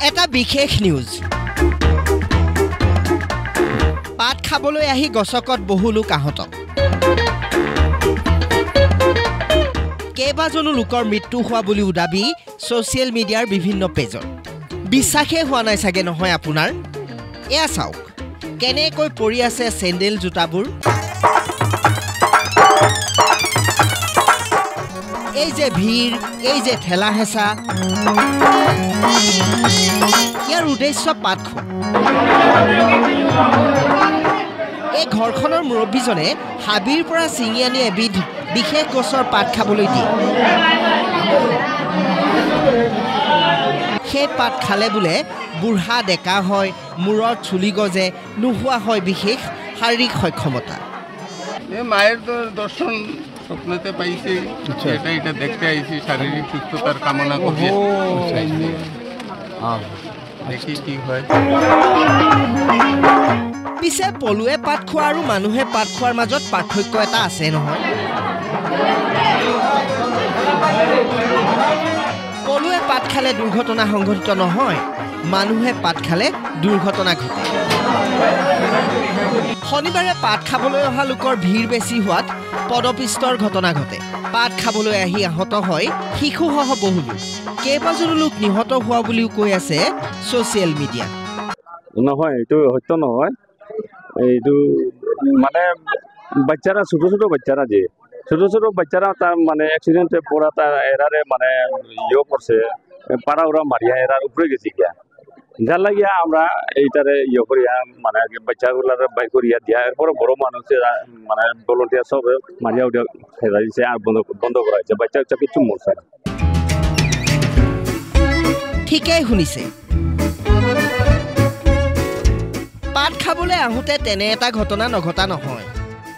এটা বিশেষ নিউজ পাত খাবলৈ আহি গছকত বহু লোক আহত কেইবাজনো লোকৰ মৃত্যু হোৱা বুলিও দাবী ছ'চিয়েল মিডিয়াৰ বিভিন্ন পেজত বিশ্বাসে হোৱা নাই চাগে নহয় আপোনাৰ এয়া চাওক কেনেকৈ পৰি আছে চেণ্ডেল জোতাবোৰ এই যে ভিৰ এই যে ঠেলা হেঁচা ইয়াৰ উদ্দেশ্য পাত খোৱা এই ঘৰখনৰ মুৰব্বীজনে হাবিৰ পৰা ছিঙি আনি এবিধ বিশেষ গছৰ পাত খাবলৈ দিয়ে সেই পাত খালে বোলে বুঢ়া ডেকা হয় মূৰত চুলি গজে নোহোৱা হয় বিশেষ শাৰীৰিক সক্ষমতা মায়েৰ তো দৰ্শন স্বপ্নতে পাইছি এটা দেখতে আইছি শাৰীৰিক সুস্থতাৰ কামনা কৰি দেখি কি হয় পিছে পলুৱে পাত খোৱা আৰু মানুহে পাত খোৱাৰ মাজত পাৰ্থক্য এটা আছে নহয় পলুৱে পাত খালে দুৰ্ঘটনা সংঘটিত নহয় মানুহে পাত খালে দুৰ্ঘটনা ঘটে শনিবাৰে পাত খাবলৈ অহা লোকৰ ভিৰ বেছি হোৱাত পদপিষ্টৰ ঘটনা ঘটে পাত খাবলৈ আহি আহত হয় শিশুসহ বহু লোক কেইবাজনো লোক নিহত হোৱা বুলিও কৈ আছে ছ'চিয়েল মিডিয়া নহয় এইটো সত্য নহয় এইটো মানে বাচ্চারা ছোট ছোট বাচ্চারা যে ছোট ছোট বাচ্চারা তার মানে অ্যাক্সিডেন্টে পড়া তার এরারে মানে ইয়ে করছে পাড়া ওরা মারিয়া এরার উপরে গেছি গিয়া যার লাগিয়া আমরা এইটারে ইয়ে করিয়া মানে বাচ্চাগুলার বাই করিয়া দিয়া এরপরে বড় মানুষের মানে ভলেন্টিয়ার সব মারিয়া উঠে ফেরা দিছে আর বন্ধ করা হয়েছে বাচ্চা কিছু মরছে ঠিকই শুনিছে পাত খাবলৈ আহোঁতে তেনে এটা ঘটনা নঘটা নহয়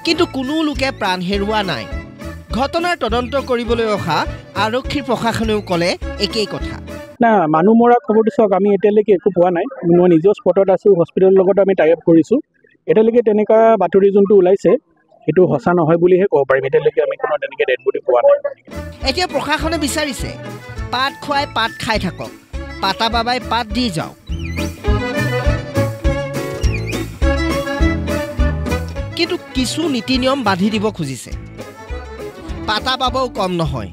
কিন্তু কোনো লোকে প্ৰাণ হেৰুওৱা নাই ঘটনাৰ তদন্ত কৰিবলৈ অহা আৰক্ষী প্ৰশাসনেও ক'লে একেই কথা না মানুহ মৰা খবৰটো চাওক আমি এতিয়ালৈকে একো পোৱা নাই মই নিজেও স্পটত আছোঁ হস্পিটেলৰ লগত আমি টাই আপ কৰিছোঁ এতিয়ালৈকে তেনেকুৱা বাতৰি যোনটো ওলাইছে সেইটো সঁচা নহয় বুলিহে ক'ব পাৰিম এতিয়ালৈকে আমি কোনো তেনেকৈ ডেড বডি পোৱা নাই এতিয়া প্ৰশাসনে বিচাৰিছে পাত খুৱাই পাত খাই থাকক পাতা বাবাই পাত দি যাওক কিন্তু কিছু নীতি নিয়ম বান্ধি দিব খুজিছে পাতা বাবাও কম নহয়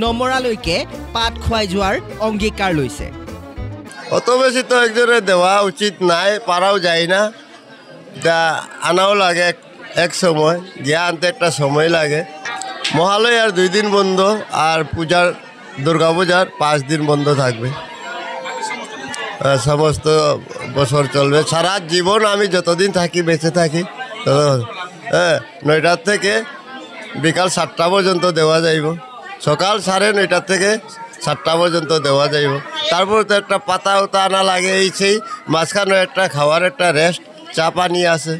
নমৰালৈকে পাত খুৱাই যোৱাৰ অংগীকাৰ লৈছে অত বেশি তো একজনে দেওয়া উচিত নাই পারাও যায় না আনাও লাগে এক সময় গিয়া আনতে একটা সময় লাগে মহালয় আর 2 দিন বন্ধ আর পূজার দুর্গা পূজার 5 দিন বন্ধ থাকবে সমস্ত বছর চলবে সারা জীবন আমি যতদিন থাকি বেঁচে থাকি হ্যাঁ 9টা থেকে বিকাল 7টা পর্যন্ত দেওয়া যাইব সকাল 9:30 থেকে 7টা পর্যন্ত দেওয়া যাইব তারপর তো একটা পাতা উতা আনা লাগে এই সেই মাঝখানে একটা খাওয়ার একটা রেস্ট চা পানি আছে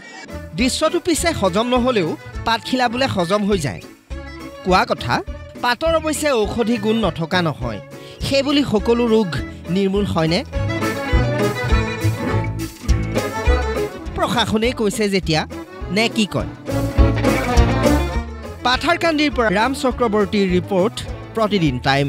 দৃশ্যটো পিছে হজম নহ'লেও পাত খিলাবলৈ হজম হৈ যায় কোৱা কথা পাতৰ অৱশ্যে ঔষধি গুণ নথকা নহয় সেইবুলি সকলো ৰোগ নিৰ্মূল হয়নে প্ৰশাসনে কৈছে যেতিয়া নে কি কয় পাথাৰকান্দিৰ পৰা ৰাম চক্ৰৱৰ্তীৰ ৰিপৰ্ট প্ৰতিদিন টাইম